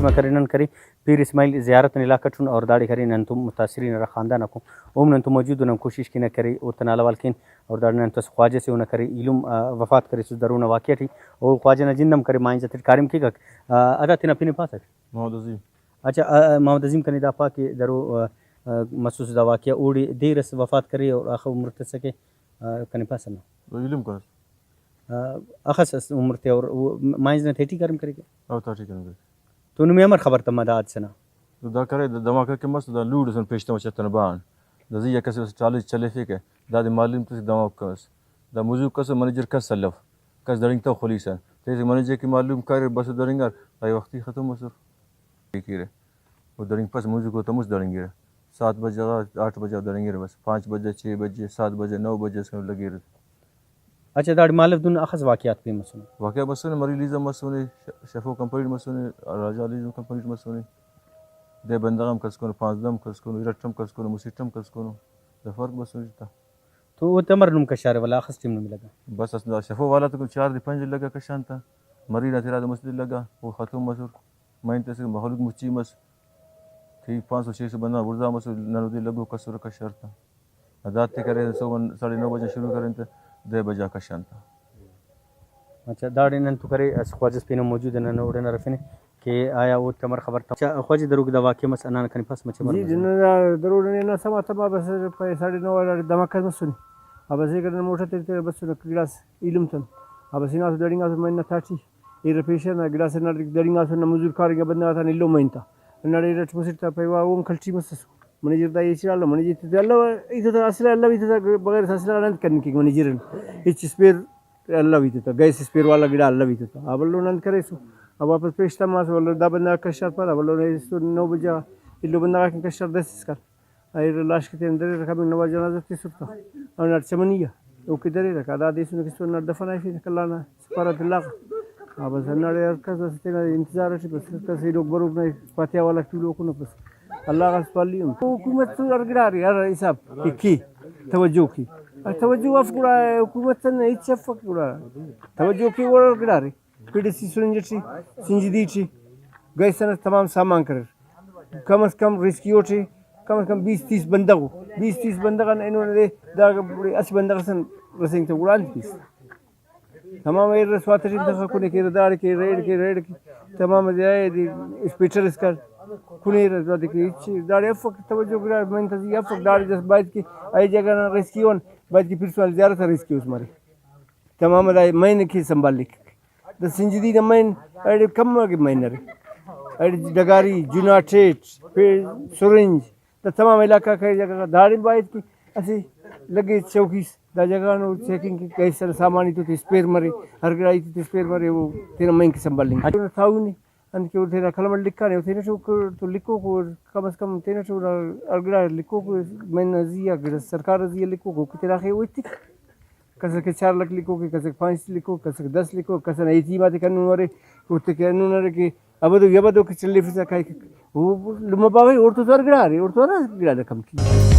फातिमा करीनन करी पीर इस्माइल ज़ियारत इलाकटुन और दाड़ी करी नन तुम मुतासरीन र खानदान को ओम नन तुम मौजूद नम कोशिश की न करी ओ तनाला वालकिन और दाड़ी नन तस ख्वाजे से न करी इलुम वफात करी सु दरुन वाक़िया थी और ख्वाजे न जिंदम करे माइन जत कारिम की गक अदा तिन अपने पास है मोहम्मद अजीम। अच्छा मोहम्मद अजीम कनी दा पा के दरो महसूस दा वाक़िया ओडी देर से वफात करी और आखिर उम्र तक सके कनी पास न इल्म कर अखस उम्र थे और माइन ने थेटी कारिम करेगा और ताटी करेंगे तो उनमें अमर खबर तम दाद से ना तो दा करे दमा के मस्त दा लूड सन पेशता वचतन बान दा जी कसे चालीस चले फिके दा मालूम तो दमा कस दा मुजू कस मैनेजर कस सलफ कस दरिंग तो खलीसा ते मैनेजर की मालूम कर बस दरिंगर आई वक्ती खत्म मसर ठीक है वो दरिंग पास मुजू को तो मुस दरिंगे 7 बजे 8 बजे दरिंगे बस 5 बजे 6 बजे 7 बजे 9 बजे से लगे। अच्छा दाड़ मालफ दुन अखस वाक़ियात पे मसुन वाक़या मसुन मरीलिज़ मसुन शफो कंप्लीट मसुन राजालिज़ कंप्लीट मसुन दे बंदगम कसकोन 5 दम कसकोन इरटम कसकोन मुसिटम कसकोन द फर्क मसुन था तो वो तमर नुम कशार वाला अखस टीम नुम लगा बस असला शफो वाला तो 4 5 लगा कशान था मरी ना तेरा मस्जिद लगा वो खत्म मसुर मैं तसे महलुक मुची मस ठीक 500 600 बंदा बुरजा मसुर नरुदी लगो कसुर कशर था अदात करे 9:30 बजे शुरू करें तो 2 बजे कशान था। अच्छा दाड़ी नन तो करे ख्वाजस पे मौजूद है न उड़न रफने के आया वो तमर खबर था। अच्छा ख्वाजी दरुग दवा के मस अनान खनी पास मचे जी जिन दरुग ने ना समा तमा बस 9:30 धमाका मसुन अब से करन मोठा ते बस गिलास इलम तन अब सिना दरिंगा मन थाची इर पेशन गिलास न दरिंगा न मजूर कार बंदा था निलो मैंता नडे रट मुसिता पैवा ओम खलची मस मनेजर दा इचराल मनेजर अल्लाह इधर असला अल्लाह इधर बगैर असला अनंत करने की मनेजर इच स्पेयर अल्लाह इधर गैस स्पेयर वाला गिड़ा अल्लाह इधर अब लो नंद करे सो अब वापस पेशता मास वाला दा बंदा कशर पर अब लो ने 9 बजे इल्लो बंदा का कशर 10 कर आई लाश के अंदर रखा में नवाज जनाजा ते सुरता और नट चमनिया वो किधर रखा दा देश में किसो नट दफन आई कलाना सफारत अल्लाह अब सन्नाडे अरका तेरा इंतजार है बस तसे लोग बरूब नहीं फातिहा वाला टूलो को न बस अल्लाह का सवाली हुकूमत तो अरगड़ा यार हिसाब की तवज्जो की तवज्जो अफकुड़ा हुकूमत ने इच अफकुड़ा तवज्जो की और अरगड़ा रे पीडीसी सुरंजटी सिंजदी थी गए सन तमाम सामान कर कम से कम रिस्क्यू थी कम से कम 20-30 बंदा को 20-30 बंदा का इन्होंने दाग बड़े 80 बंदा का सन रसिंग तो उड़ान पीस तमाम ये स्वातरी तक को ने के दाड़ के रेड की तमाम जाए स्पीटर इसका कुने रजा के दाड़ अफक तवज्जो करा मैं तजी अफक दाड़ जस बात की आई जगह ना रिस्क्यू ऑन बात की फिर सवाल ज्यादा रिस्क्यू उस मारे तमाम मैंने की संभाल लिख द सिंजदी द मैन अरे कम के मैनर अरे डगारी जुनाटेट फिर सुरंज द तमाम इलाका का जगह दाड़ बात की ऐसे लगे चौकी दा जगह नो चेकिंग की कैसे सामान तो स्पेयर मरे हर गड़ाई तो स्पेयर मरे वो तेरा मैं की संभाल लेंगे था नहीं अन के तेरा कलम लिखा नहीं तेरे तो लिखो को कम से कम तेरे तो अरगड़ा लिखो को मैं नजिया सरकार नजिया लिखो को तेरा है वो इतनी कसर के 4 लाख लिखो के कसर 5 लिखो कसर 10 लिखो कसर ऐसी बात कानून वाले उठते कानून वाले के अब तो ये बात के चले फिर का वो लुमा बावे और तो अरगड़ा रे और तो ना गिरा कम की